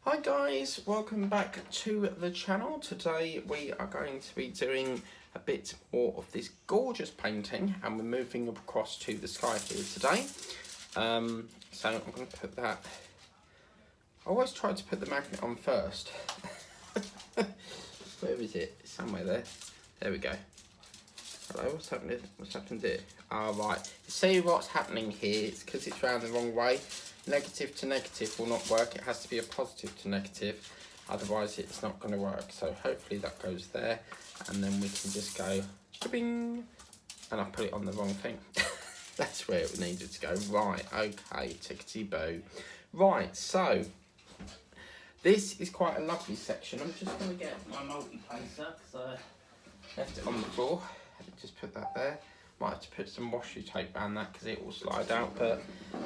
Hi guys, welcome back to the channel. Today we are going to be doing a bit more of this gorgeous painting and we're moving across to the sky here today. So I'm going to put that, I always try to put the magnet on first. Where is it? It's somewhere there. There we go. Hello, what's happening? What's happened here? Oh, right. See what's happening here? It's because it's round the wrong way. Negative to negative will not work. It has to be a positive to negative. Otherwise, it's not going to work. So hopefully that goes there. And then we can just go, bing, and I put it on the wrong thing. That's where it needed to go. Right, okay, tickety-boo. Right, so this is quite a lovely section. I'm just going to get my multi-placer because I left it on the floor. Just put that there. Might have to put some washi tape around that because it will slide out, but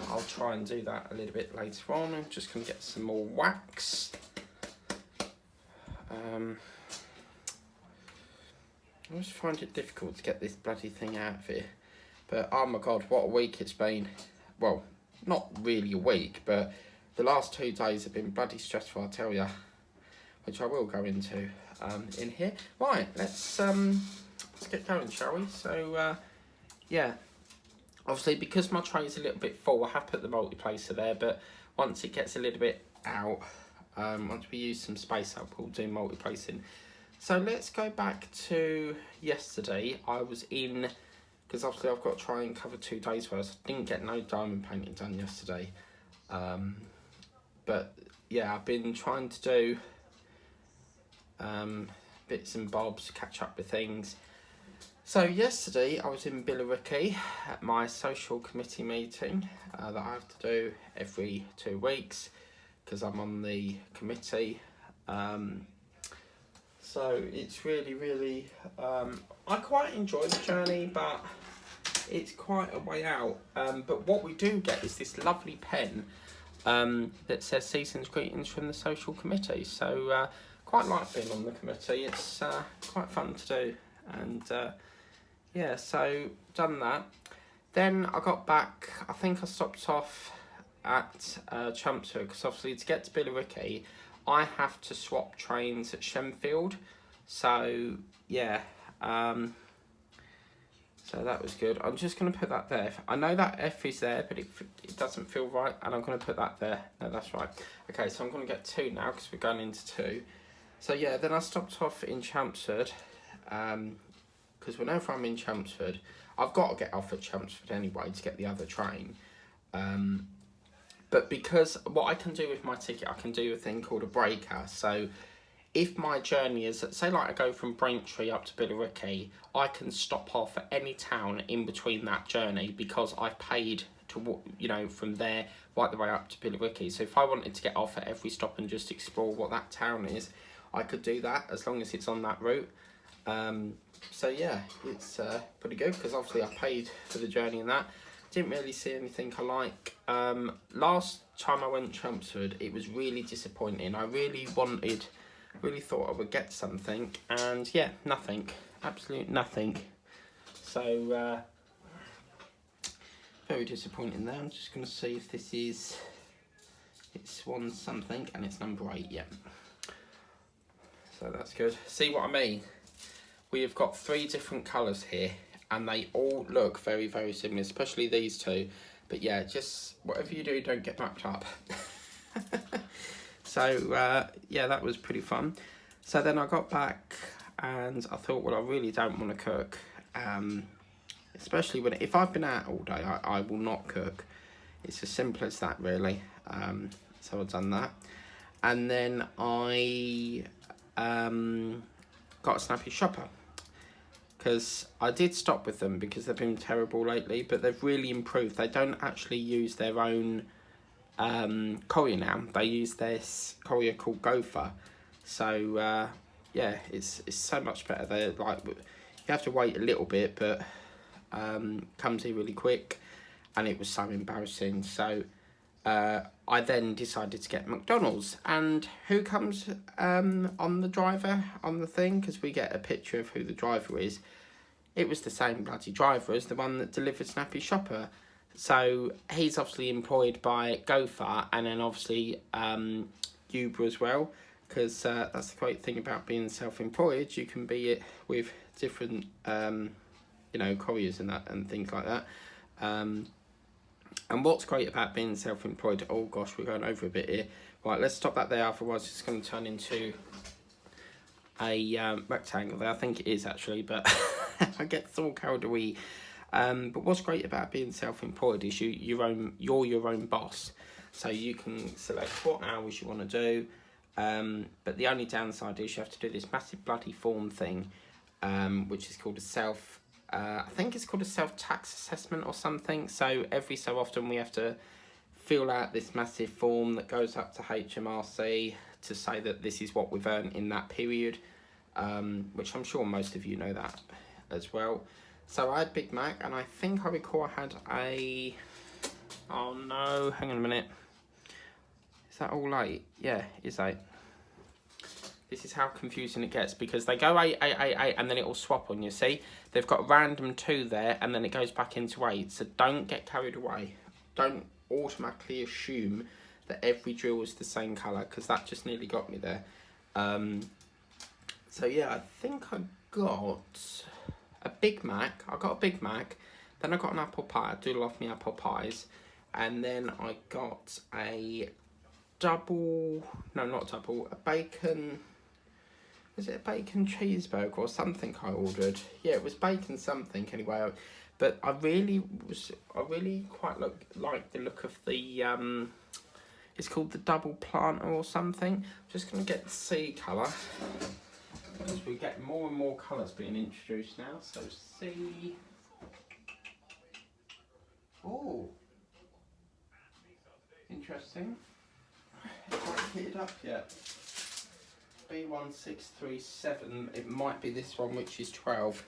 I'll try and do that a little bit later on. I'm just going to get some more wax. I always find it difficult to get this bloody thing out of here. But oh my god, what a week it's been. Well, not really a week, but the last 2 days have been bloody stressful, I tell ya. Which I will go into in here. Right, let's get going, shall we? So, yeah, obviously because my tray is a little bit full, I have put the multi-placer there, but once it gets a little bit out, once we use some space up, we'll do multi-placing. So let's go back to yesterday. I was in, because obviously I've got to try and cover 2 days worth. I didn't get no diamond painting done yesterday. But yeah, I've been trying to do bits and bobs, catch up with things. So yesterday I was in Billericay at my social committee meeting that I have to do every 2 weeks because I'm on the committee. So it's really, I quite enjoy the journey, but it's quite a way out. But what we do get is this lovely pen that says Season's Greetings from the social committee. So quite like being on the committee. It's quite fun to do. And yeah, so done that. Then I got back, I think I stopped off at Chelmsford, because obviously to get to Billericay, I have to swap trains at Shenfield. So yeah, so that was good. I'm just going to put that there. I know that F is there, but it doesn't feel right, and I'm going to put that there. No, that's right. Okay, so I'm going to get 2 now, because we're going into 2. So yeah, then I stopped off in Chelmsford, because whenever I'm in Chelmsford, I've got to get off at Chelmsford anyway to get the other train. But because what I can do with my ticket, I can do a thing called a breaker. So if my journey is, say like I go from Braintree up to Billericay, I can stop off at any town in between that journey because I've paid to, you know, from there right the way up to Billericay. So if I wanted to get off at every stop and just explore what that town is, I could do that as long as it's on that route. So yeah, it's pretty good because obviously I paid for the journey and that. Didn't really see anything I like. Last time I went to Chelmsford, it was really disappointing. I really thought I would get something, and yeah, nothing. Absolute nothing. So very disappointing there. I'm just going to see if this is, it's Swans something, and it's number 8, yeah. So that's good. See what I mean? We have got 3 different colours here, and they all look very similar, especially these 2. But yeah, just whatever you do, don't get mucked up. So yeah, that was pretty fun. So then I got back and I thought, well, I really don't want to cook, especially if I've been out all day, I will not cook. It's as simple as that, really. So I've done that, and then I got a Snappy Shopper, because I did stop with them because they've been terrible lately, but they've really improved. They don't actually use their own courier now. They use this courier called Gopher. So yeah, it's so much better. They're like, you have to wait a little bit, but comes here really quick, and it was so embarrassing. So I then decided to get McDonald's, and who comes on the driver on the thing, because we get a picture of who the driver is. It was the same bloody driver as the one that delivered Snappy Shopper. So he's obviously employed by Gopher, and then obviously Uber as well, because that's the great thing about being self-employed. You can be it with different you know, couriers and that and things like that. And what's great about being self-employed, oh gosh, we're going over a bit here. Right, let's stop that there, otherwise it's going to turn into a rectangle there. I think it is actually, but I get so carried away. But what's great about being self-employed is you're your own boss. So you can select what hours you want to do. But the only downside is you have to do this massive bloody form thing, which is called a I think it's called a self-tax assessment or something. So every so often we have to fill out this massive form that goes up to HMRC to say that this is what we've earned in that period, which I'm sure most of you know that as well. So I had Big Mac, and I think I recall I had a... Oh no, hang on a minute. Is that all 8? Yeah, it's 8. This is how confusing it gets, because they go 8, 8, 8, 8, and then it will swap on you, see? They've got a random 2 there, and then it goes back into 8. So don't get carried away. Don't automatically assume that every drill is the same colour, because that just nearly got me there. So yeah, I think I got a Big Mac. I got a Big Mac. Then I got an apple pie. I do love me apple pies. And then I got a double... No, not double. A bacon... Was it a bacon cheeseburger or something I ordered? Yeah, it was bacon something anyway. But I really quite like the look of the... It's called the double planter or something. I'm just going to get the C colour, because we get more and more colours being introduced now. So C. Oh, interesting. It's not kitted up yet. B1637. It might be this one, which is 12.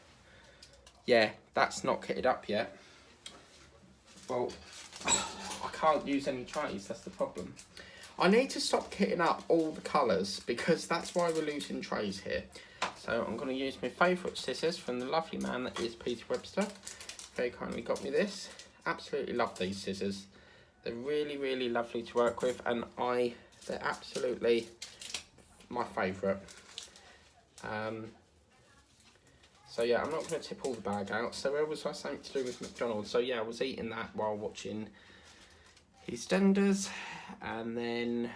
Yeah, that's not kitted up yet. Well, I can't use any trays. That's the problem. I need to stop kitting up all the colours, because that's why we're losing trays here. So I'm going to use my favourite scissors from the lovely man that is Peter Webster. Very kindly got me this. Absolutely love these scissors. They're really, really lovely to work with, and they're absolutely my favourite. So yeah, I'm not going to tip all the bag out. So where was I saying to do with McDonald's? So yeah, I was eating that while watching EastEnders, and then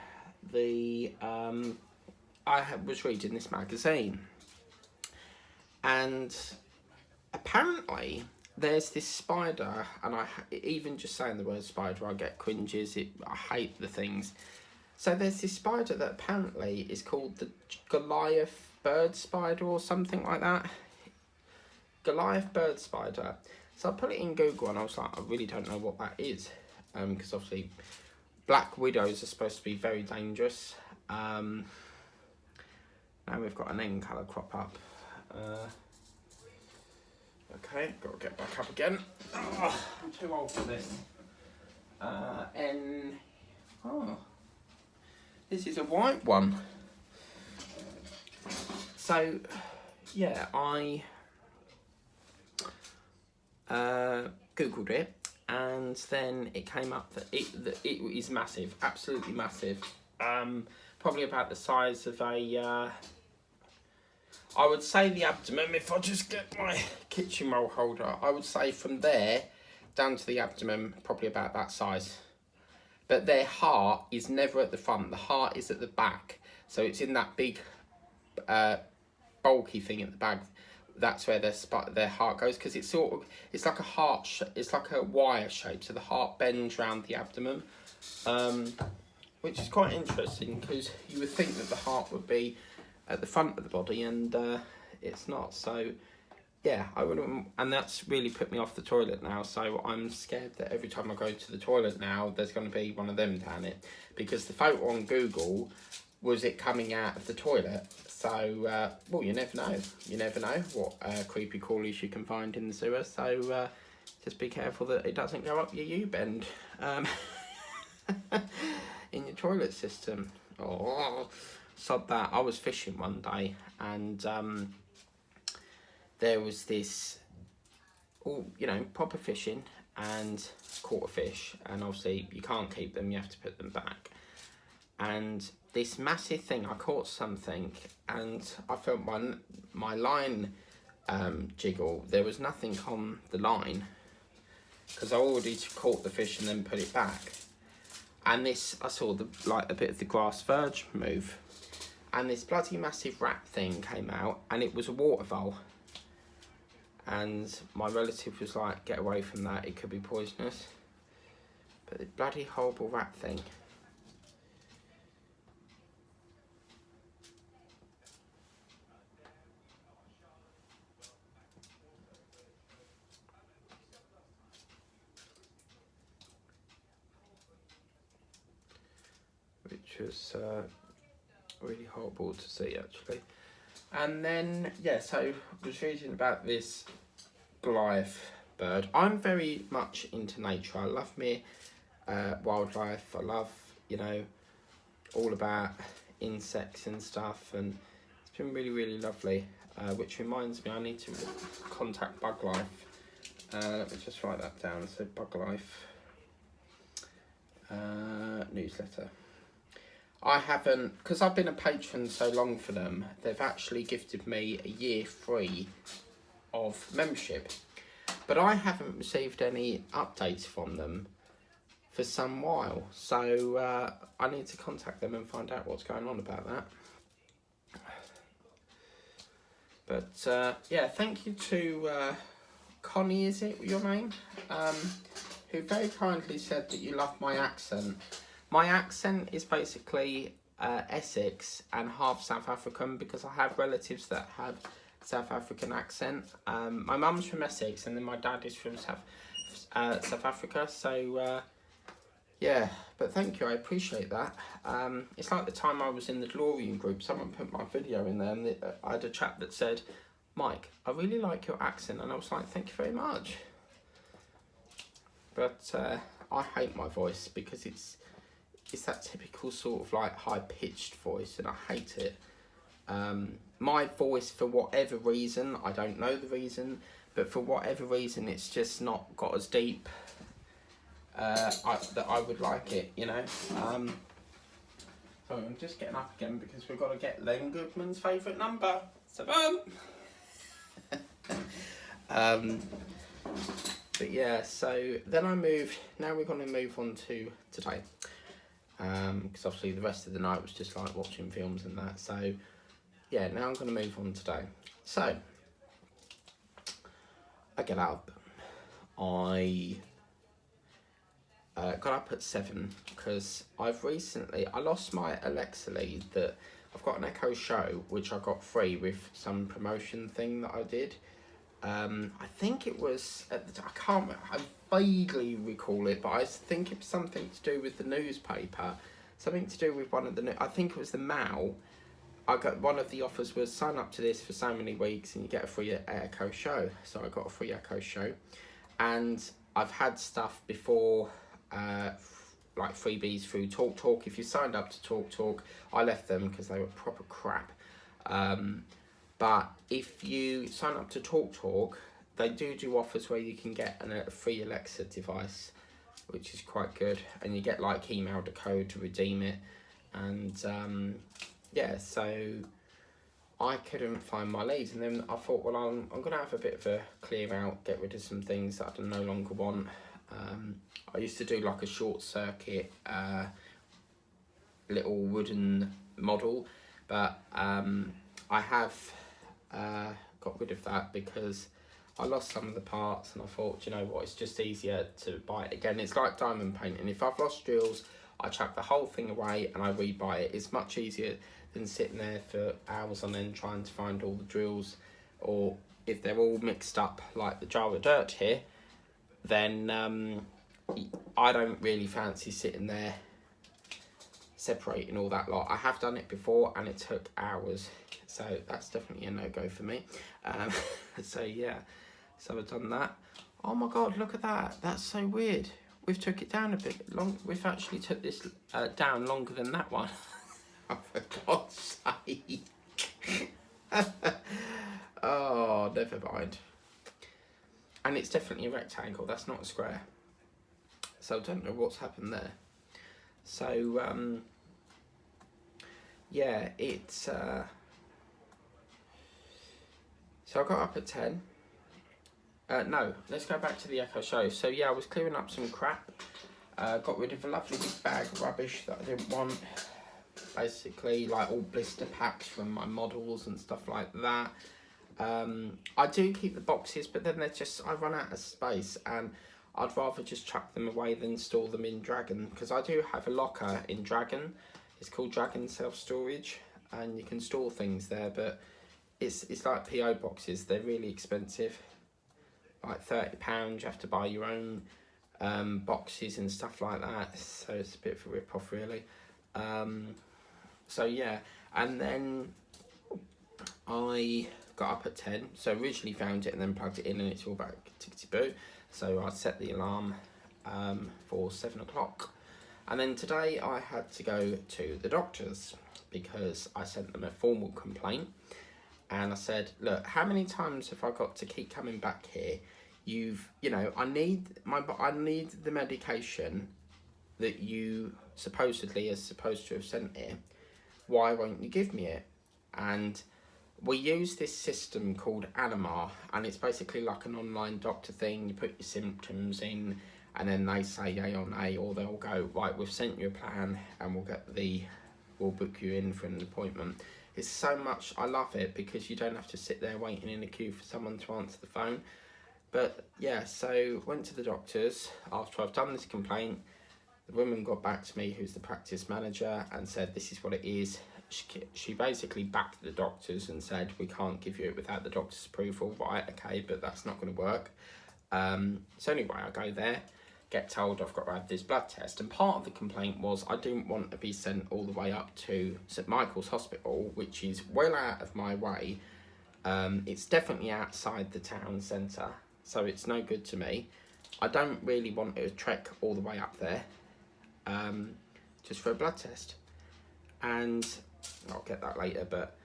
was reading this magazine, and apparently there's this spider, and even just saying the word spider, I get cringes. I hate the things. So there's this spider that apparently is called the Goliath bird spider or something like that. Goliath bird spider. So I put it in Google, and I was like, I really don't know what that is, because obviously black widows are supposed to be very dangerous. Now we've got an N colour crop up. Okay, got to get back up again. Oh, I'm too old for this. This is a white one. So, yeah, I Googled it, and then it came up that it is massive, absolutely massive. Probably about the size of a... I would say the abdomen, if I just get my kitchen roll holder, I would say from there down to the abdomen, probably about that size. But their heart is never at the front. The heart is at the back. So it's in that big, bulky thing at the back. That's where their heart goes, because it's like a heart. It's like a wire shape. So the heart bends round the abdomen, which is quite interesting, because you would think that the heart would be at the front of the body, and it's not. So yeah, I wouldn't, and that's really put me off the toilet now. So I'm scared that every time I go to the toilet now, there's going to be one of them down it, because the photo on Google was it coming out of the toilet. So well, you never know. You never know what creepy crawlies you can find in the sewer. So just be careful that it doesn't go up your U-bend in your toilet system. Oh, sod that. I was fishing one day, and there was this, proper fishing, and caught a fish, and obviously you can't keep them, you have to put them back. And this massive thing. I caught something and I felt my line jiggle. There was nothing on the line because I already caught the fish and then put it back. And this, I saw a bit of the grass verge move, and this bloody massive rat thing came out, and it was a water vole. And my relative was like, "Get away from that, it could be poisonous." But the bloody horrible rat thing. Which was really horrible to see, actually. And then, yeah, so I was reading about this Goliath bird. I'm very much into nature. I love me wildlife. I love, you know, all about insects and stuff, and it's been really, really lovely. Which reminds me, I need to contact Bug Life. Let me just write that down. So Bug Life newsletter. I haven't, because I've been a patron so long for them, they've actually gifted me a year free of membership. But I haven't received any updates from them for some while. So I need to contact them and find out what's going on about that. But yeah, thank you to Connie, is it your name? Who very kindly said that you love my accent. My accent is basically Essex and half South African, because I have relatives that have South African accent. My mum's from Essex and then my dad is from South Africa. So yeah, but thank you, I appreciate that. It's like the time I was in the DeLorean group, someone put my video in there and I had a chat that said, "Mike, I really like your accent," and I was like, "Thank you very much." But I hate my voice because it's that typical sort of like high-pitched voice, and I hate it. My voice, for whatever reason, I don't know the reason, but for whatever reason, it's just not got as deep that I would like it, you know. So I'm just getting up again because we've got to get Len Goodman's favourite number, 7. But yeah, so then I moved. Now we're going to move on to today. Because obviously the rest of the night was just like watching films and that. So yeah, now I'm going to move on today. So I get up. I got up at 7 because I lost my Alexa lead that I've got an Echo Show, which I got free with some promotion thing that I did. I think it was, I vaguely recall it, but I think it was something to do with the newspaper, something to do with I think it was the Mal. I got, one of the offers was sign up to this for so many weeks and you get a free Echo Show. So I got a free Echo Show, and I've had stuff before, like freebies through TalkTalk. If you signed up to TalkTalk, I left them because they were proper crap. But if you sign up to TalkTalk, they do offers where you can get a free Alexa device, which is quite good. And you get like emailed a code to redeem it. And yeah, so I couldn't find my leads. And then I thought, well, I'm going to have a bit of a clear out, get rid of some things that I no longer want. I used to do like a short circuit little wooden model, but I have got rid of that because I lost some of the parts, and I thought, you know what, it's just easier to buy it again. It's like diamond painting. If I've lost drills, I chuck the whole thing away and I rebuy it. It's much easier than sitting there for hours on end trying to find all the drills, or if they're all mixed up like the jar of dirt here, then I don't really fancy sitting there separating all that lot. I have done it before and it took hours, so that's definitely a no-go for me. So yeah, so I've done that. Oh my god, look at that, that's so weird. We've took it down a bit long. We've actually took this down longer than that one. Oh, for God's sake. Oh, never mind. And it's definitely a rectangle, that's not a square. So I don't know what's happened there. So yeah, it's so I got up at 10. No, let's go back to the Echo show. So yeah, I was clearing up some crap. Got rid of a lovely big bag of rubbish that I didn't want. Basically, like all blister packs from my models and stuff like that. I do keep the boxes, but then I run out of space, and I'd rather just chuck them away than store them in Dragon, because I do have a locker in Dragon. It's called Dragon Self-Storage, and you can store things there, but it's like PO boxes. They're really expensive, like £30. You have to buy your own boxes and stuff like that, so it's a bit of a rip-off really. So yeah, and then I got up at 10, so originally found it and then plugged it in, and it's all back tickety-boo. So I set the alarm for 7 o'clock, and then today I had to go to the doctors because I sent them a formal complaint, and I said, look, how many times have I got to keep coming back here? I need the medication that you supposedly are supposed to have sent here. Why won't you give me it? And we use this system called Animar, and it's basically like an online doctor thing. You put your symptoms in, and then they say yay or nay, or they'll go, right, we've sent you a plan, and we'll book you in for an appointment. It's so much, I love it, because you don't have to sit there waiting in a queue for someone to answer the phone. But yeah, so went to the doctors after I've done this complaint. The woman got back to me, who's the practice manager, and said this is what it is. She basically backed the doctors and said, we can't give you it without the doctor's approval. Right, okay, but that's not going to work. So anyway, I go there, get told I've got to have this blood test. And part of the complaint was I didn't want to be sent all the way up to St Michael's Hospital, which is well out of my way. It's definitely outside the town centre, so it's no good to me. I don't really want to trek all the way up there just for a blood test. And I'll get that later, but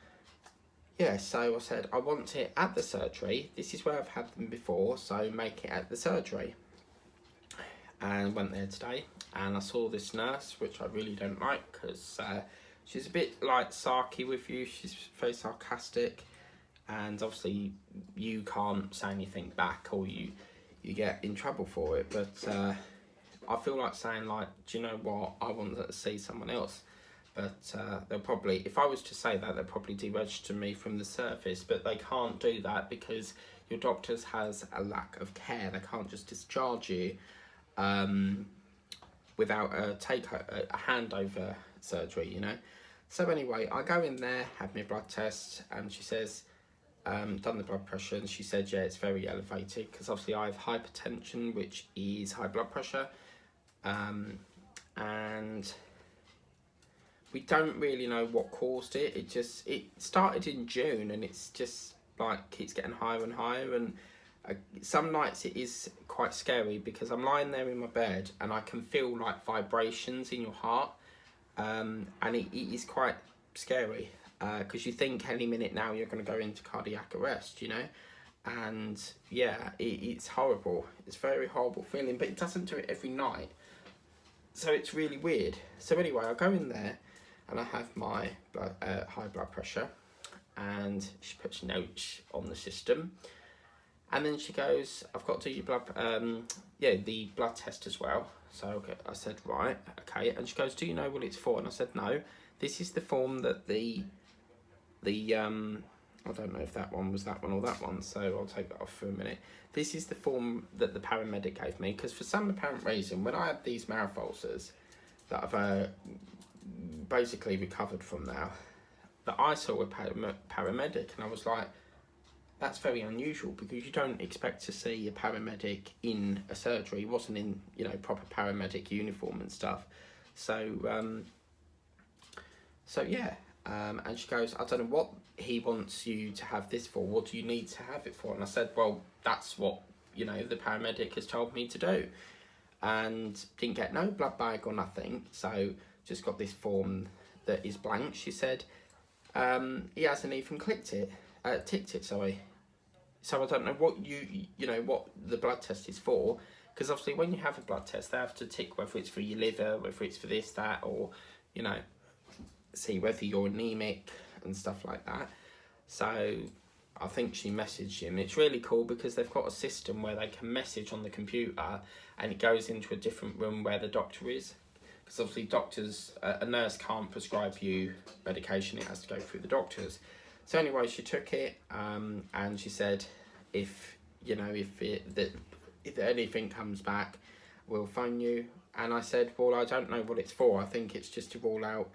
yeah, so I said I want it at the surgery. This is where I've had them before, so make it at the surgery. And went there today, and I saw this nurse, which I really don't like, because she's a bit like sarky with you. She's very sarcastic, and obviously you can't say anything back, or you get in trouble for it. But I feel like saying, like, do you know what, I want to see someone else. But they'll probably, if I was to say that, they'll probably deregister me from the service, but they can't do that because your doctors has a lack of care. They can't just discharge you without a handover surgery, you know. So anyway, I go in there, have my blood test, and she says, done the blood pressure, and she said, yeah, it's very elevated, because obviously I have hypertension, which is high blood pressure, and we don't really know what caused it. It started in June, and it's just like keeps getting higher and higher, and some nights it is quite scary, because I'm lying there in my bed and I can feel like vibrations in your heart, and it is quite scary, because you think any minute now you're going to go into cardiac arrest, you know. And yeah, it's horrible. It's a very horrible feeling, but it doesn't do it every night, so it's really weird. So anyway, I go in there and I have my high blood pressure, and she puts notes on the system, and then she goes, I've got to do your blood, the blood test as well. So okay, I said, right, okay. And she goes, do you know what it's for? And I said, no, this is the form that the I don't know if that one was that one or that one, so I'll take that off for a minute. This is the form that the paramedic gave me, because for some apparent reason, when I had these mouth ulcers that I've basically recovered from now, that I saw a paramedic, and I was like, that's very unusual, because you don't expect to see a paramedic in a surgery. He wasn't in, you know, proper paramedic uniform and stuff. So yeah, and she goes, I don't know what he wants you to have this for. What do you need to have it for? And I said, well, that's what, you know, the paramedic has told me to do. And didn't get no blood bag or nothing, so just got this form that is blank. She said, he hasn't even ticked it, sorry. So I don't know what you know what the blood test is for, because obviously when you have a blood test, they have to tick whether it's for your liver, whether it's for this, that, or, you know. see whether you're anemic and stuff like that. So I think she messaged him. It's really cool because they've got a system where they can message on the computer and it goes into a different room where the doctor is. Because obviously doctors, a nurse can't prescribe you medication, it has to go through the doctors. So anyway, she took it and she said, if anything comes back, we'll phone you. And I said, well, I don't know what it's for. I think it's just to rule out,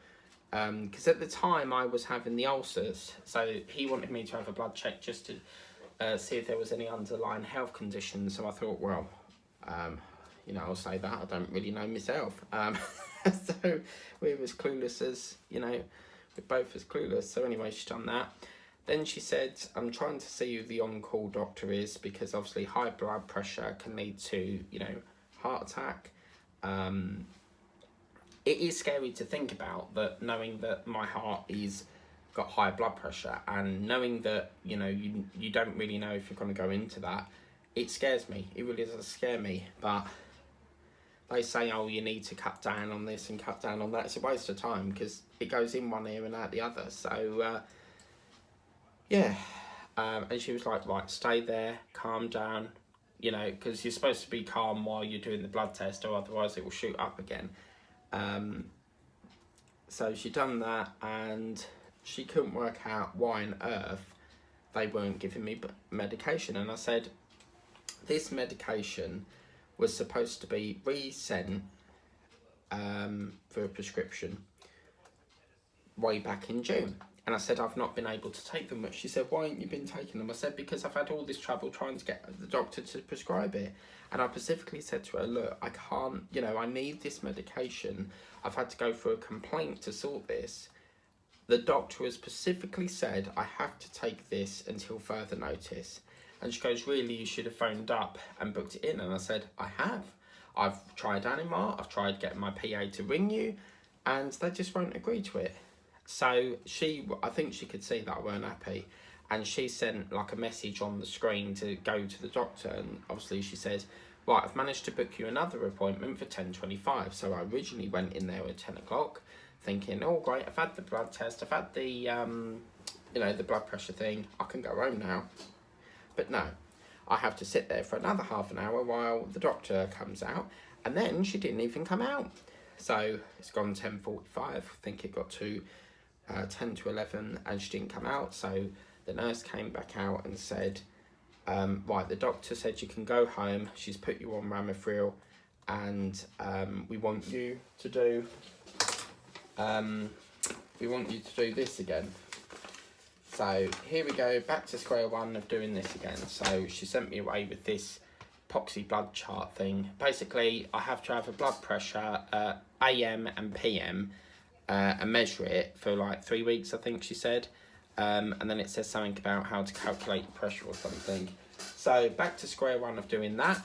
because at the time I was having the ulcers. So he wanted me to have a blood check just to see if there was any underlying health conditions. So I thought, well, I'll say that. I don't really know myself. So we're as clueless as, we're both as clueless. So anyway, she's done that. Then she said, I'm trying to see who the on-call doctor is because obviously high blood pressure can lead to, heart attack. It is scary to think about that, knowing that my heart is got high blood pressure and knowing that, you don't really know if you're going to go into that. It scares me. It really does scare me. But they say, oh, you need to cut down on this and cut down on that. It's a waste of time because it goes in one ear and out the other. So, yeah. And she was like, right, stay there, calm down, because you're supposed to be calm while you're doing the blood test or otherwise it will shoot up again. So she done that and she couldn't work out why on earth they weren't giving me medication. And I said, this medication was supposed to be resent for a prescription way back in June. And I said, I've not been able to take them. But she said, why haven't you been taking them? I said, because I've had all this trouble trying to get the doctor to prescribe it. And I specifically said to her, look, I can't, I need this medication. I've had to go through a complaint to sort this. The doctor has specifically said, I have to take this until further notice. And she goes, really, you should have phoned up and booked it in. And I said, I have. I've tried Animar, I've tried getting my PA to ring you, and they just won't agree to it. So I think she could see that I weren't happy. And she sent like a message on the screen to go to the doctor. And obviously she says, right, I've managed to book you another appointment for 10:25. So I originally went in there at 10 o'clock thinking, oh, great, I've had the blood test, I've had the, the blood pressure thing, I can go home now. But no, I have to sit there for another half an hour while the doctor comes out. And then she didn't even come out. So it's gone 10:45. I think it got to 10 to 11 and she didn't come out. So the nurse came back out and said, right, the doctor said you can go home. She's put you on Ramifril and we want you to do this again. So here we go, back to square one of doing this again. So she sent me away with this epoxy blood chart thing. Basically, I have to have a blood pressure AM and PM and measure it for like 3 weeks, I think she said. And then it says something about how to calculate your pressure or something. So back to square one of doing that,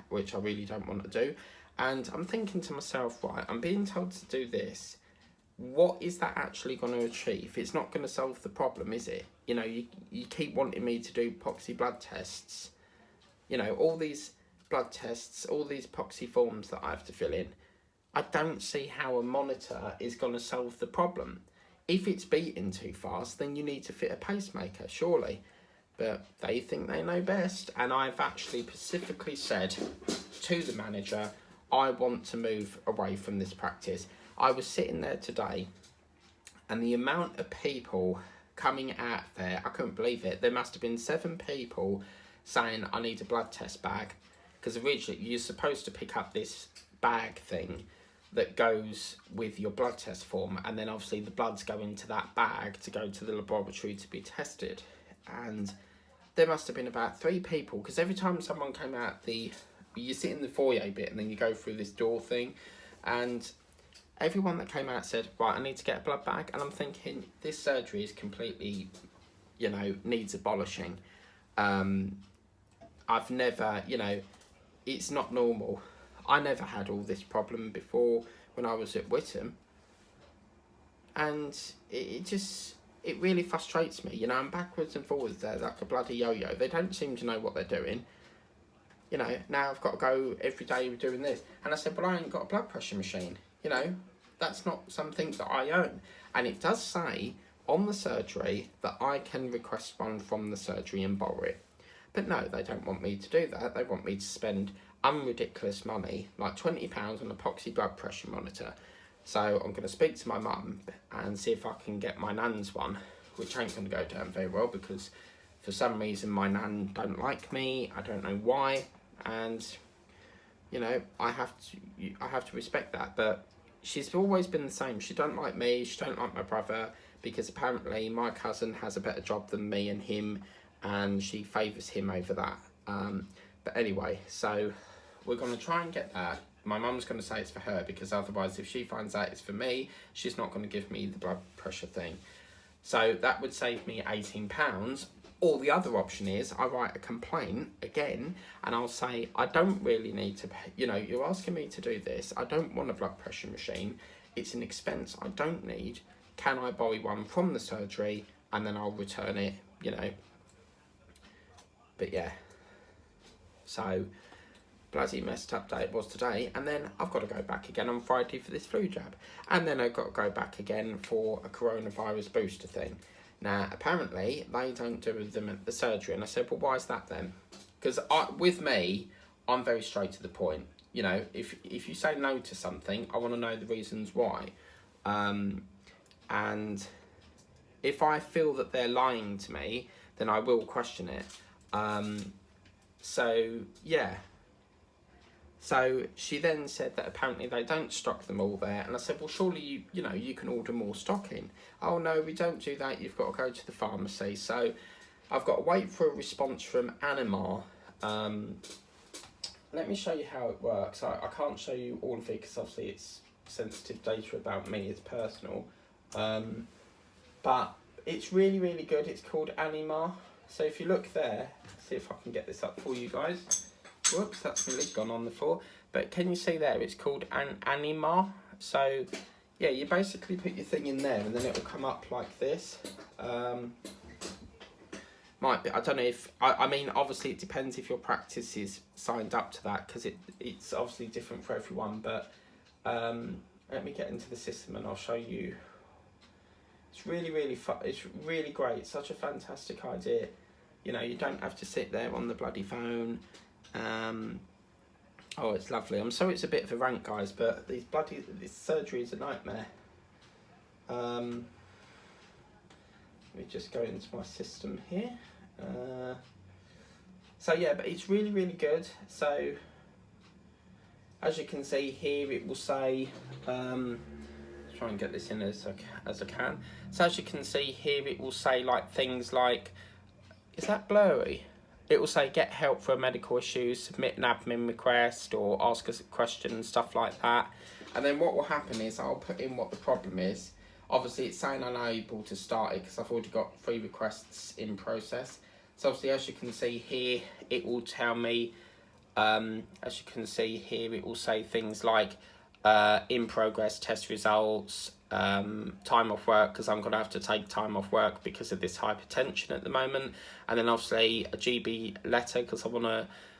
which I really don't want to do. And I'm thinking to myself, right, I'm being told to do this. What is that actually going to achieve? It's not going to solve the problem, is it? You keep wanting me to do epoxy blood tests. All these blood tests, all these epoxy forms that I have to fill in. I don't see how a monitor is going to solve the problem. If it's beating too fast, then you need to fit a pacemaker, surely. But they think they know best. And I've actually specifically said to the manager, I want to move away from this practice. I was sitting there today and the amount of people coming out there, I couldn't believe it. There must have been 7 people saying, I need a blood test bag. Because originally you're supposed to pick up this bag thing that goes with your blood test form. And then obviously the bloods go into that bag to go to the laboratory to be tested. And there must have been about 3 people. Because every time someone came out, you sit in the foyer bit and then you go through this door thing. And everyone that came out said, right, I need to get a blood bag. And I'm thinking, this surgery is completely, needs abolishing. I've never, it's not normal. I never had all this problem before when I was at Whittam. And it really frustrates me. I'm backwards and forwards there like a bloody yo-yo. They don't seem to know what they're doing. Now I've got to go every day doing this. And I said, well, I ain't got a blood pressure machine. That's not something that I own. And it does say on the surgery that I can request one from the surgery and borrow it. But no, they don't want me to do that. They want me to spend unridiculous money, like £20 on an epoxy blood pressure monitor. So I'm going to speak to my mum and see if I can get my nan's one, which ain't going to go down very well because for some reason my nan don't like me. I don't know why, and you know, I have to respect that. But she's always been the same. She don't like me. She don't like my brother because apparently my cousin has a better job than me and him, and she favours him over that. But anyway, so we're going to try and get that. My mum's going to say it's for her because otherwise if she finds out it's for me, she's not going to give me the blood pressure thing. So that would save me £18. Or the other option is I write a complaint again and I'll say, I don't really need to pay, you know, you're asking me to do this. I don't want a blood pressure machine. It's an expense I don't need. Can I borrow one from the surgery and then I'll return it, you know. But yeah, so bloody messed up day it was today, and then I've got to go back again on Friday for this flu jab, and then I've got to go back again for a coronavirus booster thing. Now apparently they don't do them at the surgery, and I said, well, why is that then? Because with me, I'm very straight to the point. You know, if you say no to something, I want to know the reasons why, and if I feel that they're lying to me, then I will question it. So yeah. So she then said that apparently they don't stock them all there, and I said, well, surely you know you can order more stock in. Oh no, we don't do that. You've got to go to the pharmacy. So I've got to wait for a response from Animar. Let me show you how it works. I can't show you all of it because obviously it's sensitive data about me. It's personal, but it's really, really good. It's called Animar. So if you look there, see if I can get this up for you guys. Whoops, that's my lid gone on the floor. But can you see there? It's called an Animar. So yeah, you basically put your thing in there and then it will come up like this. Might be, I don't know if, I mean, obviously it depends if your practice is signed up to that because it's obviously different for everyone. But let me get into the system and I'll show you. It's really, really fun. It's really great. It's such a fantastic idea. You know, you don't have to sit there on the bloody phone. Oh, it's lovely. I'm sorry it's a bit of a rant, guys, but this surgery is a nightmare. Let me just go into my system here. So yeah, but it's really, really good. So as you can see here, it will say, try and get this in as I can. So as you can see here, it will say like things like, is that blurry? It will say get help for medical issues, submit an admin request or ask us a question, stuff like that. And then what will happen is I'll put in what the problem is. Obviously it's saying unable to start it because I've already got 3 requests in process. So obviously as you can see here, it will tell me, as you can see here, it will say things like in progress test results, time off work because I'm going to have to take time off work because of this hypertension at the moment, and then obviously a GB letter because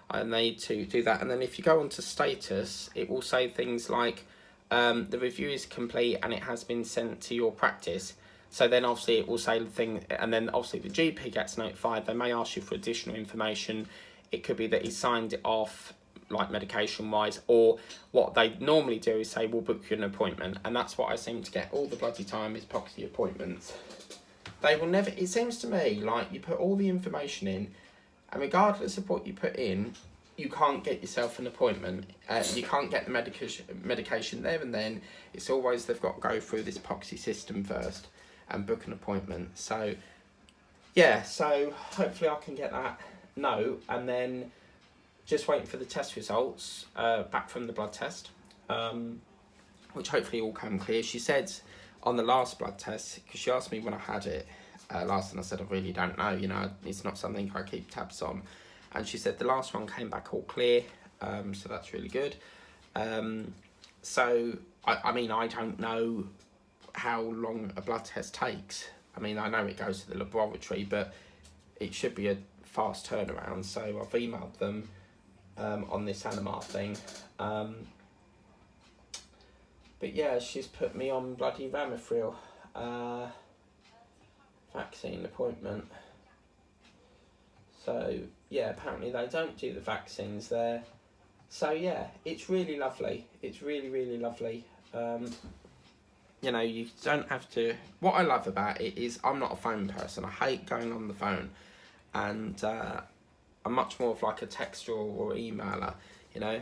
I need to do that. And then if you go on to status, it will say things like the review is complete and it has been sent to your practice. So then obviously it will say the thing, and then obviously the GP gets notified. They may ask you for additional information. It could be that he signed it off like medication wise, or what they normally do is say we'll book you an appointment, and that's what I seem to get all the bloody time is epoxy appointments. They will never, it seems to me like you put all the information in and regardless of what you put in, you can't get yourself an appointment. You can't get the medication there and then. It's always they've got to go through this epoxy system first and book an appointment. So yeah, so hopefully I can get that note, and then just waiting for the test results back from the blood test, which hopefully all come clear. She said on the last blood test, because she asked me when I had it last, and I said I really don't know, you know, it's not something I keep tabs on. And she said the last one came back all clear, so that's really good. So, I mean, I don't know how long a blood test takes. I mean, I know it goes to the laboratory, but it should be a fast turnaround. So I've emailed them on this Animar thing. But yeah, she's put me on bloody Ramifril. vaccine appointment. So yeah, apparently they don't do the vaccines there. So yeah, it's really lovely. It's really, really lovely. You know, you don't have to. What I love about it is I'm not a phone person. I hate going on the phone, and I'm much more of like a texter or emailer. You know,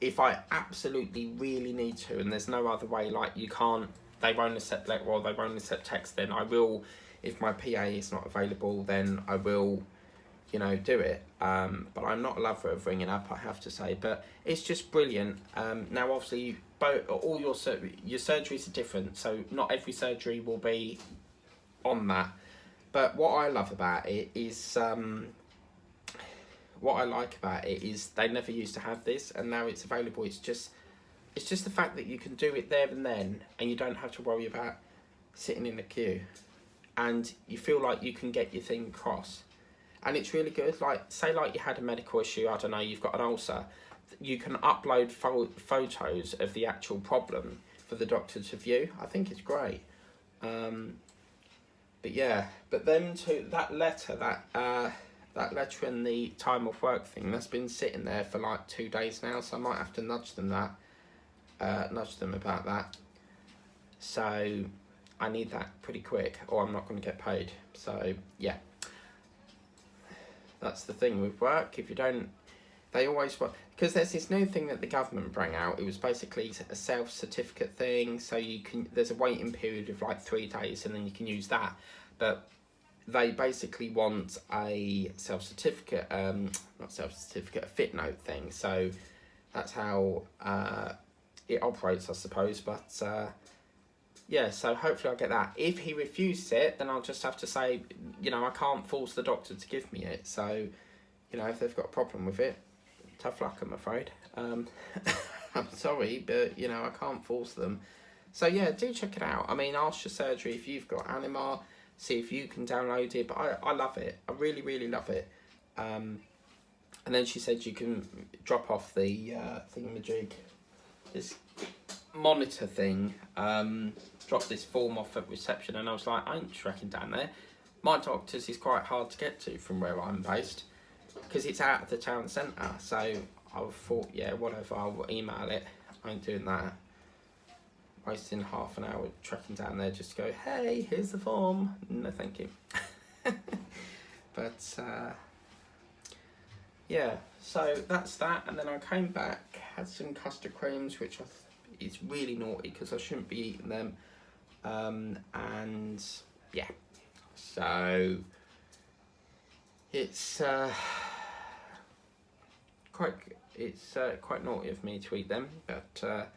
if I absolutely really need to, and there's no other way, like you can't, they won't accept they won't accept text. Then I will, if my PA is not available, then I will, you know, do it. But I'm not a lover of ringing up, I have to say. But it's just brilliant. Now, obviously, all your surgeries are different, so not every surgery will be on that. But what I love about it is, what I like about it is they never used to have this, and now it's available. It's just the fact that you can do it there and then, and you don't have to worry about sitting in the queue, and you feel like you can get your thing across. And it's really good. Like, say like you had a medical issue, I don't know, you've got an ulcer, you can upload photos of the actual problem for the doctor to view. I think it's great. But yeah, but then to that letter and the time off work thing, that's been sitting there for like 2 days now, so I might have to nudge them about that. So I need that pretty quick, or I'm not going to get paid. So yeah, that's the thing with work. If you don't, they always want, because there's this new thing that the government bring out. It was basically a self-certificate thing, so you can, there's a waiting period of like 3 days, and then you can use that. But they basically want a self-certificate, not self-certificate, a fit note thing. So that's how it operates, I suppose. But yeah, so hopefully I'll get that. If he refuses it, then I'll just have to say, you know, I can't force the doctor to give me it. So, you know, if they've got a problem with it, tough luck, I'm afraid. I'm sorry, but, you know, I can't force them. So, yeah, do check it out. I mean, ask your surgery if you've got Anima, see if you can download it. But I love it. I really, really love it. And then she said you can drop off the thingamajig, this monitor thing, drop this form off at reception, and I was like, I ain't trekking down there. My doctor's is quite hard to get to from where I'm based, because it's out of the town centre. So I thought, yeah, whatever, I'll email it. I ain't doing that. Wasting half an hour trekking down there just to go, hey, here's the form. No, thank you. But yeah, so that's that. And then I came back, had some custard creams, which is really naughty because I shouldn't be eating them. And yeah, so it's quite naughty of me to eat them, but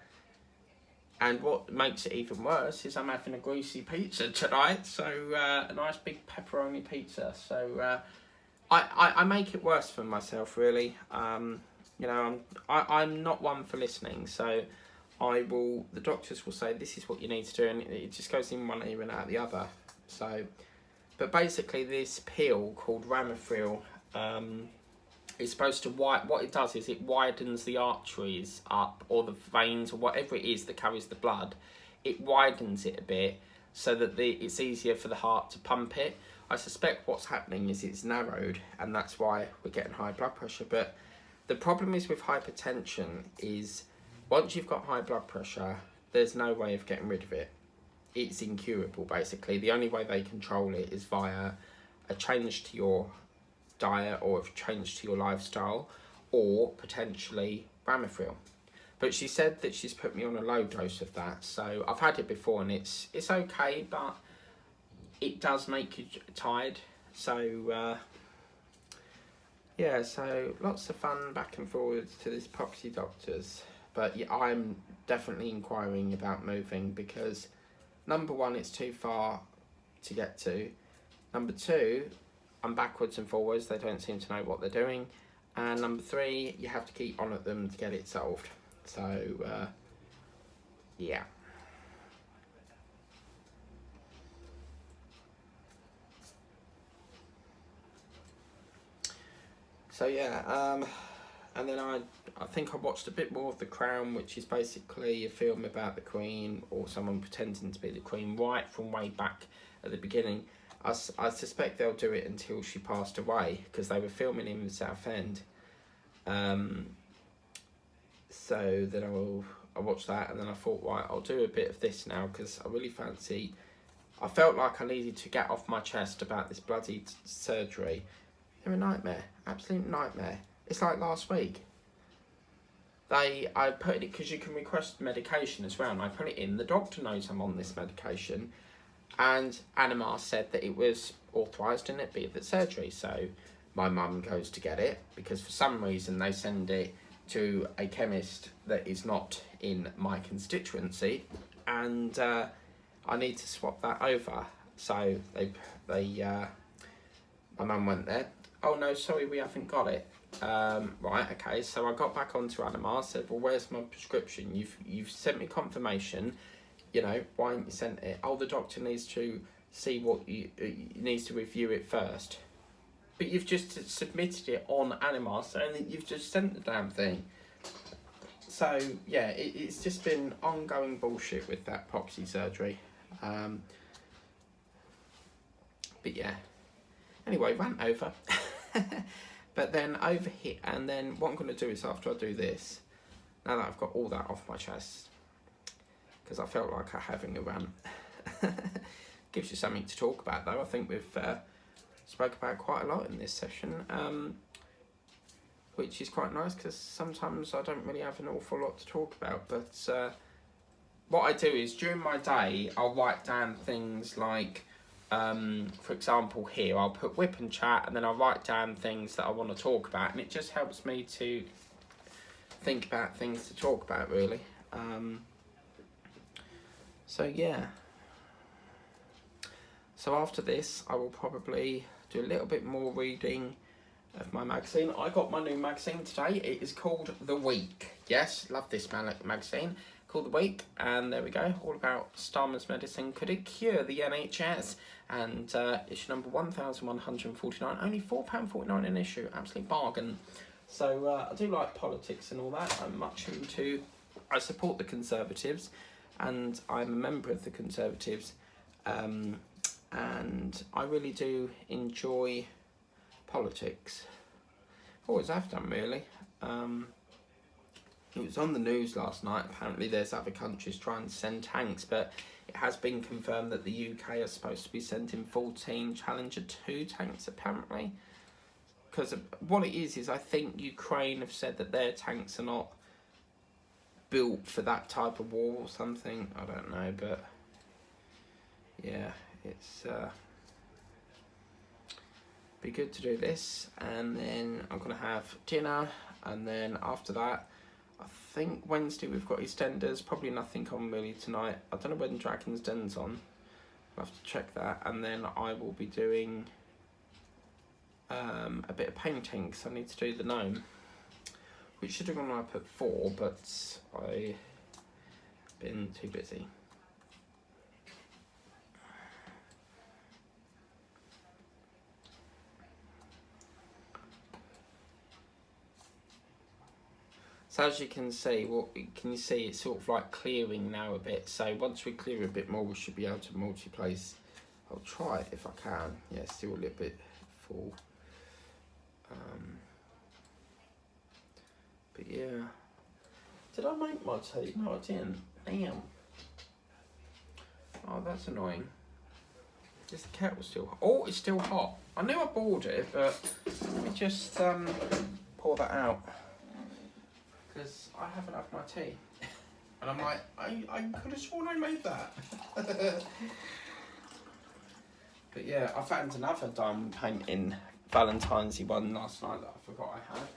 and what makes it even worse is I'm having a greasy pizza tonight, so a nice big pepperoni pizza. So I make it worse for myself, really. You know, I'm not one for listening, so the doctors will say this is what you need to do, and it just goes in one ear and out the other. So, but basically this pill called Ramifril, it's supposed to what it does is it widens the arteries up, or the veins, or whatever it is that carries the blood. It widens it a bit so that it's easier for the heart to pump it. I suspect what's happening is it's narrowed, and that's why we're getting high blood pressure. But the problem is with hypertension is once you've got high blood pressure, there's no way of getting rid of it. It's incurable, basically. The only way they control it is via a change to your diet, or a change to your lifestyle, or potentially Ramifril. But she said that she's put me on a low dose of that, so I've had it before, and it's okay, but it does make you tired. So yeah, so lots of fun back and forwards to this property doctor's. But yeah, I'm definitely inquiring about moving, because number one, it's too far to get to. Number two, I'm backwards and forwards. They don't seem to know what they're doing. And number three, you have to keep on at them to get it solved. So, yeah. So, yeah, and then I think I watched a bit more of The Crown, which is basically a film about the Queen or someone pretending to be the Queen right from way back at the beginning. I suspect they'll do it until she passed away, because they were filming in the Southend. So then I watched that, and then I thought, right, I'll do a bit of this now, because I really fancy... I felt like I needed to get off my chest about this bloody surgery. They're a nightmare, absolute nightmare. It's like last week. I put it, because you can request medication as well, and I put it in. The doctor knows I'm on this medication, and Anima said that it was authorised and it'd be the surgery. So my mum goes to get it, because for some reason they send it to a chemist that is not in my constituency, and I need to swap that over. So my mum went there. Oh no, sorry, we haven't got it. Right, okay. So I got back onto Anima. I said, well, where's my prescription? You've sent me confirmation. You know, why haven't you sent it? Oh, the doctor needs to see what needs to review it first. But you've just submitted it on Anima, so you've just sent the damn thing. So yeah, it's just been ongoing bullshit with that proxy surgery. But yeah. Anyway, rant over. But then over here, and then what I'm going to do is, after I do this, now that I've got all that off my chest, because I felt like I having a rant. Gives you something to talk about, though. I think we've spoke about quite a lot in this session, which is quite nice, because sometimes I don't really have an awful lot to talk about. But what I do is, during my day, I'll write down things like, for example here, I'll put whip and chat, and then I'll write down things that I want to talk about, and it just helps me to think about things to talk about, really. So yeah. So after this, I will probably do a little bit more reading of my magazine. I got my new magazine today. It is called The Week. Yes, love this magazine. Called The Week, and there we go. All about Starmer's medicine. Could it cure the NHS? And issue number 1149, only £4.49 an issue. Absolute bargain. So I do like politics and all that. I'm much into... I support the Conservatives, and I'm a member of the Conservatives. And I really do enjoy politics. Always have done, really. It was on the news last night. Apparently there's other countries trying to send tanks, but it has been confirmed that the UK are supposed to be sending 14 Challenger 2 tanks, apparently. Because what it is I think Ukraine have said that their tanks are not built for that type of war or something. I don't know, but yeah, it's be good to do this. And then I'm going to have dinner, and then after that, I think Wednesday we've got EastEnders, probably nothing on really tonight. I don't know when Dragon's Den's on. I'll have to check that. And then I will be doing a bit of painting, because I need to do the gnome, which should have gone up at 4, but I've been too busy. So as you can see, can you see it's sort of like clearing now a bit. So once we clear a bit more, we should be able to multi-place. I'll try it if I can. Yeah, still a little bit full. But yeah. Did I make my tea? No, I didn't. Damn. Oh, that's annoying. Is the kettle still hot? Oh, it's still hot. I knew I boiled it, but let me just pour that out. Because I haven't had my tea. And I'm like, I could have sworn I made that. But yeah, I found another diamond painting Valentine's one last night that I forgot I had.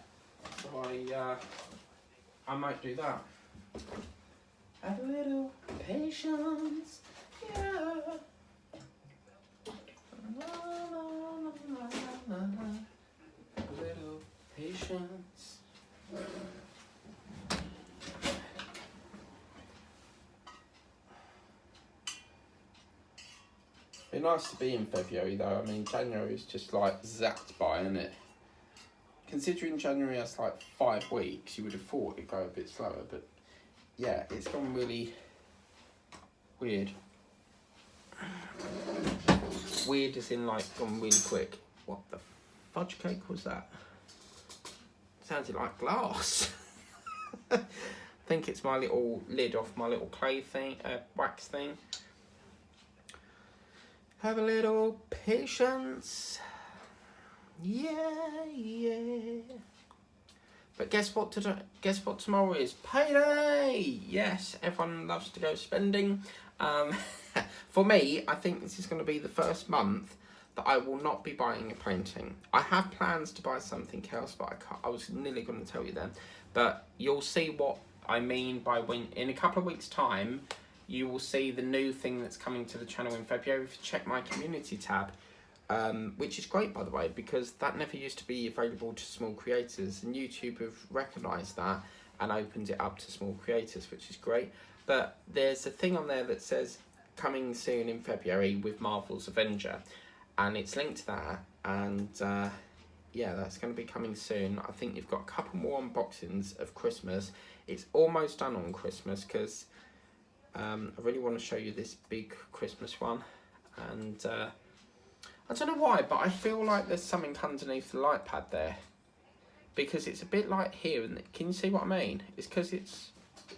So I might do that. Have a little patience, yeah. A little patience. It'd be nice to be in February though. I mean, January is just like zapped by, isn't it? considering January has like 5 weeks, you would have thought it'd go a bit slower, but yeah, it's gone really weird. Weird as in like gone really quick. What the fudge cake was that? Sounded like glass. I think it's my little lid off my little clay thing, wax thing. Have a little patience. Yeah. But guess what today? Guess what tomorrow is? Payday! Yes, everyone loves to go spending. For me, I think this is going to be the first month that I will not be buying a painting. I have plans to buy something else, but I can't. I was nearly going to tell you then. But you'll see what I mean by when, in a couple of weeks' time, you will see the new thing that's coming to the channel in February. If you check my community tab, which is great, by the way, because that never used to be available to small creators, and YouTube have recognised that and opened it up to small creators, which is great. But there's a thing on there that says coming soon in February with Marvel's Avenger, and it's linked to that, and yeah, that's going to be coming soon. I think you've got a couple more unboxings of Christmas. It's almost done on Christmas, because I really want to show you this big Christmas one, and I don't know why, but I feel like there's something underneath the light pad there, because it's a bit light here, and can you see what I mean? It's because it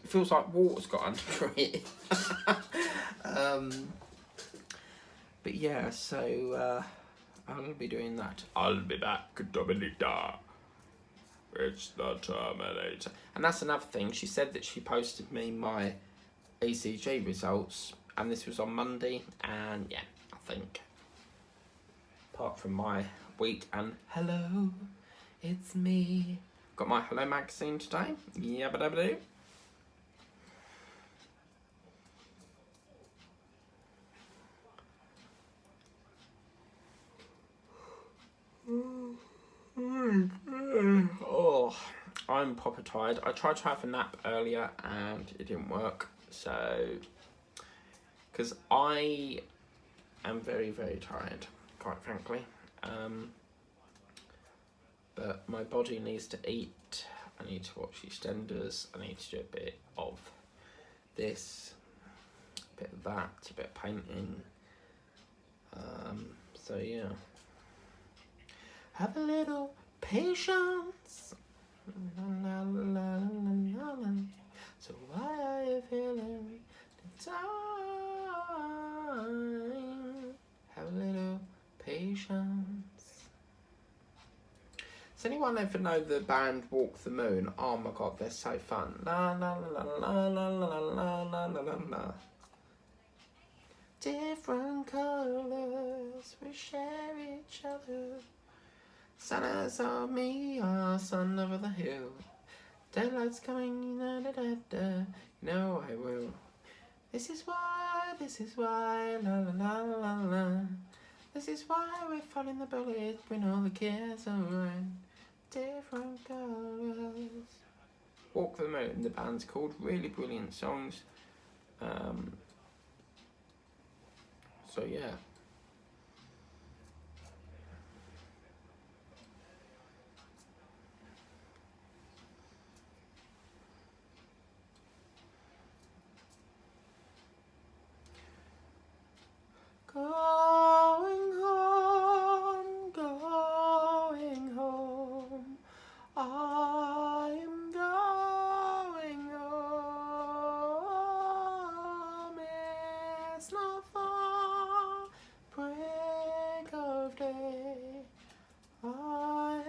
feels like water's got under it. But yeah, so I'm going to be doing that. I'll be back, Dominica. It's the Terminator. And that's another thing. She said that she posted me my ECG results, and this was on Monday, and yeah, I think, apart from my week and hello, it's me. Got my Hello magazine today. Yabba dabba doo. Oh, I'm proper tired. I tried to have a nap earlier and it didn't work. So, because I am very, very tired, quite frankly. But my body needs to eat. I need to watch EastEnders. I need to do a bit of this, a bit of that, a bit of painting. So yeah. Have a little patience. So why are you feeling the time? Have a little patience. Does anyone ever know the band Walk the Moon? Oh my god, they're so fun. La la la la la la la la la la la. Different colours, we share each other. Santa's on me, son over the hill. Daylight's coming, da da da da. You know I will. This is why, la la la la la. This is why we're following the bullet when all the kids are around. Different colours. Walk the Moon, the band's called. Really brilliant songs. So yeah. Going home, going home. I am going home. It's not far, break of day. I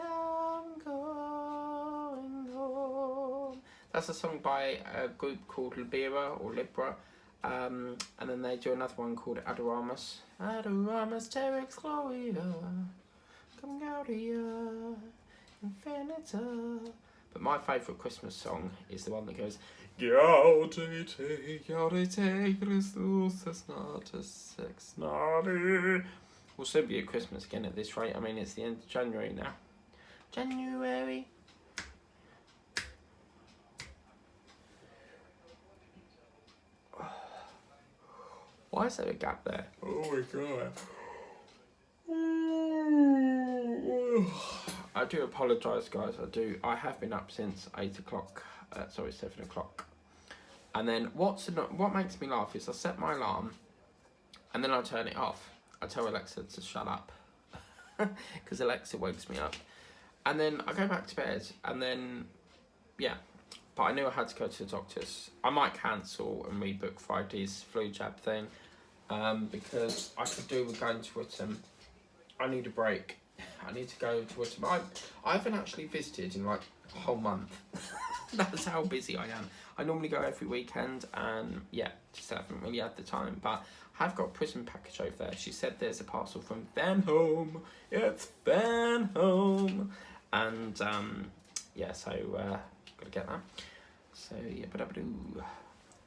am going home. That's a song by a group called Libera or Libra. And then they do another one called Adoramus. Adoramus Terex Gloria, come Gaudia, Infinita. But my favourite Christmas song is the one that goes Gaudete, Gaudete, Christus es natus ex nadi. We'll soon be at Christmas again at this rate. I mean, it's the end of January now. January. Why is there a gap there? Oh my god. I do apologise, guys. I have been up since 8 o'clock. 7 o'clock. And then what makes me laugh is I set my alarm, and then I turn it off. I tell Alexa to shut up, because Alexa wakes me up. And then I go back to bed, and then, yeah. But I knew I had to go to the doctor's. I might cancel and rebook Friday's flu jab thing, because I could do with going to Whittam. I need a break. I need to go to Whittam. I haven't actually visited in like a whole month. That's how busy I am. I normally go every weekend, and yeah, just haven't really had the time. But I have got a prison package over there. She said there's a parcel from Van Home. It's Van Home. And yeah, so gotta get that. So yeah,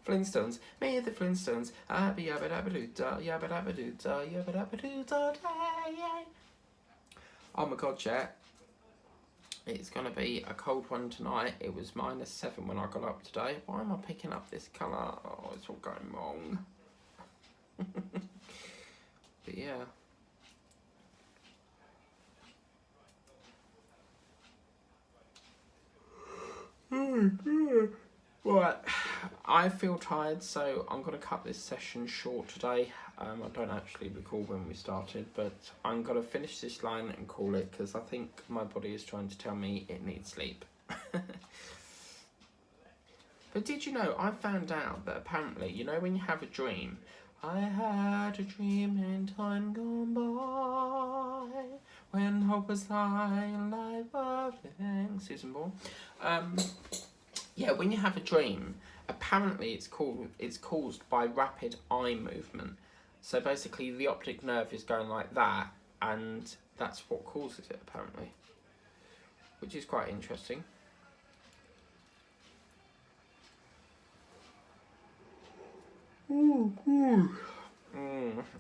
Flintstones, me the Flintstones, yabba dabba doo da, yabba dabba doo da, yabba dabba doo da. Oh my god, chat. It's gonna be a cold one tonight. It was -7 when I got up today. Why am I picking up this colour? Oh, it's all going wrong. But yeah. Right, I feel tired, so I'm going to cut this session short today. I don't actually recall when we started, but I'm going to finish this line and call it, because I think my body is trying to tell me it needs sleep. But did you know, I found out that apparently, you know when you have a dream, I had a dream in time gone by, when hope was lying alive of living. Susan Ball. Yeah, when you have a dream, apparently it's caused by rapid eye movement. So basically the optic nerve is going like that, and that's what causes it apparently, which is quite interesting.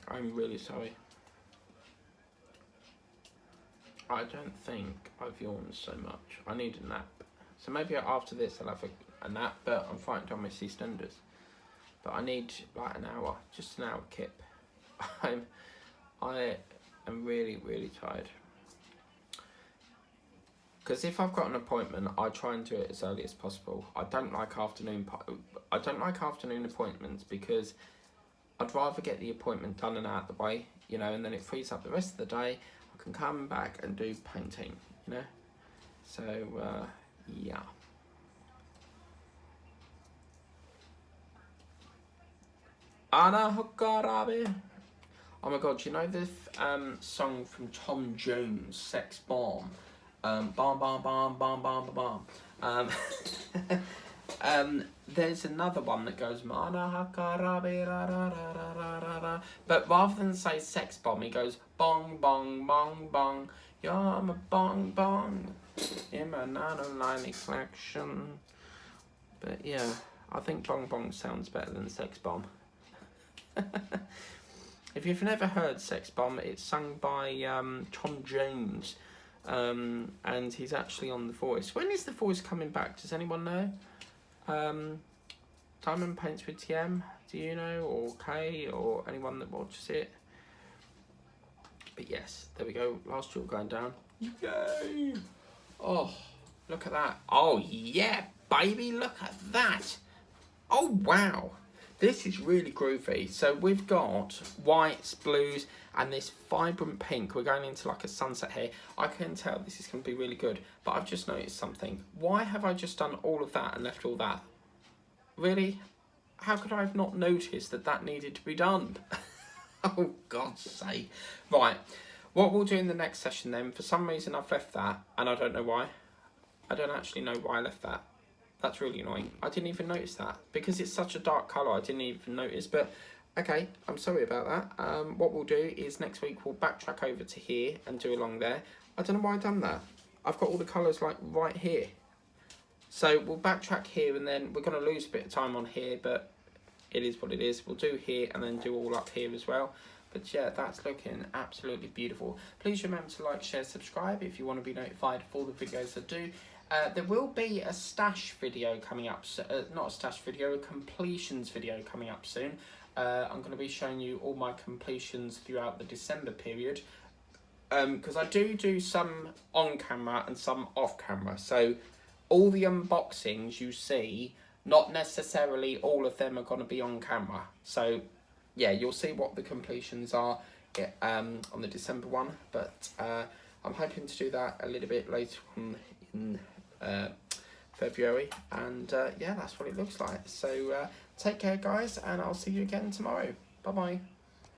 I'm really sorry. I don't think I've yawned so much. I need a nap. So maybe after this I'll have a nap, but I'm frightened on my EastEnders. But I need like an hour, just an hour, Kip. I am really, really tired. Because if I've got an appointment, I try and do it as early as possible. I don't like afternoon appointments, because I'd rather get the appointment done and out of the way, you know, and then it frees up the rest of the day. I can come back and do painting, you know. So yeah. Anna Hokarabe. Oh my god, you know the song from Tom Jones, Sex Bomb? Bomb, bomb, bomb, bomb, bomb, bomb. There's another one that goes Mana Hakarabe, ra, ra, ra, ra, ra, ra, ra. But rather than say sex bomb, he goes bong, bong, bong, bong. You're a bong, bong. In my 909 collection. But yeah, I think bong, bong sounds better than sex bomb. If you've never heard Sex Bomb, it's sung by Tom Jones, and he's actually on The Voice. When is The Voice coming back? Does anyone know? Diamond Paints with TM, do you know, or Kay, or anyone that watches it? But yes, there we go. Last jewel going down. Yay! Oh, look at that. Oh yeah, baby, look at that. Oh wow. This is really groovy. So we've got whites, blues, and this vibrant pink. We're going into like a sunset here. I can tell this is going to be really good, but I've just noticed something. Why have I just done all of that and left all that? Really? How could I have not noticed that that needed to be done? Oh, God's sake. Right, what we'll do in the next session then, for some reason I've left that, and I don't know why. I don't actually know why I left that. That's really annoying. I didn't even notice that. Because it's such a dark colour, I didn't even notice. But, okay, I'm sorry about that. What we'll do is next week we'll backtrack over to here and do along there. I don't know why I've done that. I've got all the colours, like, right here. So we'll backtrack here, and then we're going to lose a bit of time on here, but it is what it is. We'll do here and then do all up here as well. But yeah, that's looking absolutely beautiful. Please remember to like, share, subscribe if you want to be notified of all the videos I do. There will be a stash video coming up, not a stash video, a completions video coming up soon. I'm going to be showing you all my completions throughout the December period. because I do some on camera and some off camera. So all the unboxings you see, not necessarily all of them are going to be on camera. So yeah, you'll see what the completions are on the December one, but I'm hoping to do that a little bit later on in February, and yeah, that's what it looks like. So take care, guys, and I'll see you again tomorrow. Bye bye.